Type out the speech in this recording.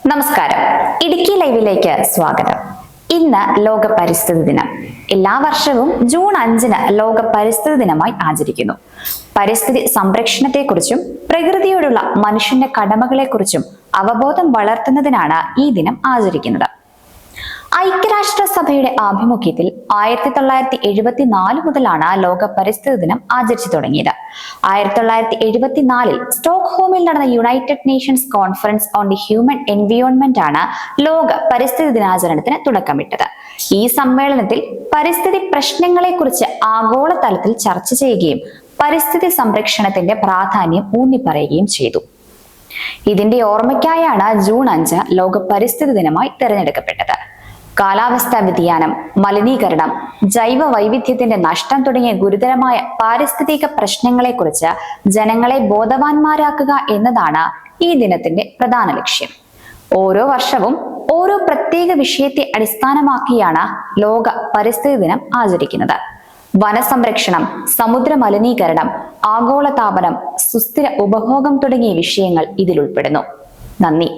നമസ്കാരം, ഇടുക്കി ലൈവിലേക്ക് സ്വാഗതം. ഇന്ന് ലോക പരിസ്ഥിതി ദിനം. എല്ലാ വർഷവും ജൂൺ 5-ന് ലോക പരിസ്ഥിതി ദിനമായി ആചരിക്കുന്നു. പരിസ്ഥിതി സംരക്ഷണത്തെക്കുറിച്ചും പ്രകൃതിയോടുള്ള മനുഷ്യന്റെ കടമകളെക്കുറിച്ചും അവബോധം വളർത്തുന്നതിനാണ് ഈ ദിനം ആചരിക്കുന്നത്. ഐക്യരാഷ്ട്രസഭയുടെ ആഭിമുഖ്യത്തിൽ 1974 മുതലാണ് ലോക പരിസ്ഥിതി ദിനം ആചരിച്ചു തുടങ്ങിയത്. 1974-ൽ സ്റ്റോക്ക്ഹോമിൽ നടന്ന United Nations conference on the human environment ആണ് ലോക പരിസ്ഥിതി ദിനാചരണത്തിന് തുടക്കമിട്ടത്. ഈ സമ്മേളനത്തിൽ പരിസ്ഥിതി പ്രശ്നങ്ങളെക്കുറിച്ച് ആഗോളതലത്തിൽ ചർച്ച ചെയ്യുകയും പരിസ്ഥിതി സംരക്ഷണത്തിന്റെ പ്രാധാന്യം ഊന്നിപ്പറയുകയും ചെയ്തു. ഇതിന്റെ ഓർമ്മയ്ക്കായാണ് ജൂൺ 5 ലോക പരിസ്ഥിതി ദിനമായി തിരഞ്ഞെടുക്കപ്പെട്ടത്. കാലാവസ്ഥാ വ്യതിയാനം, മലിനീകരണം, ജൈവ വൈവിധ്യത്തിന്റെ നഷ്ടം തുടങ്ങിയ ഗുരുതരമായ പാരിസ്ഥിതിക പ്രശ്നങ്ങളെക്കുറിച്ച് ജനങ്ങളെ ബോധവാന്മാരാക്കുക എന്നതാണ് ഈ ദിനത്തിന്റെ പ്രധാന ലക്ഷ്യം. ഓരോ വർഷവും ഓരോ പ്രത്യേക വിഷയത്തെ അടിസ്ഥാനമാക്കിയാണ് ലോക പരിസ്ഥിതി ദിനം ആചരിക്കുന്നത്. വനസംരക്ഷണം, സമുദ്ര മലിനീകരണം, ആഗോളതാപനം, സുസ്ഥിര ഉപഭോഗം തുടങ്ങിയ വിഷയങ്ങൾ ഇതിൽ ഉൾപ്പെടുന്നു. നന്ദി.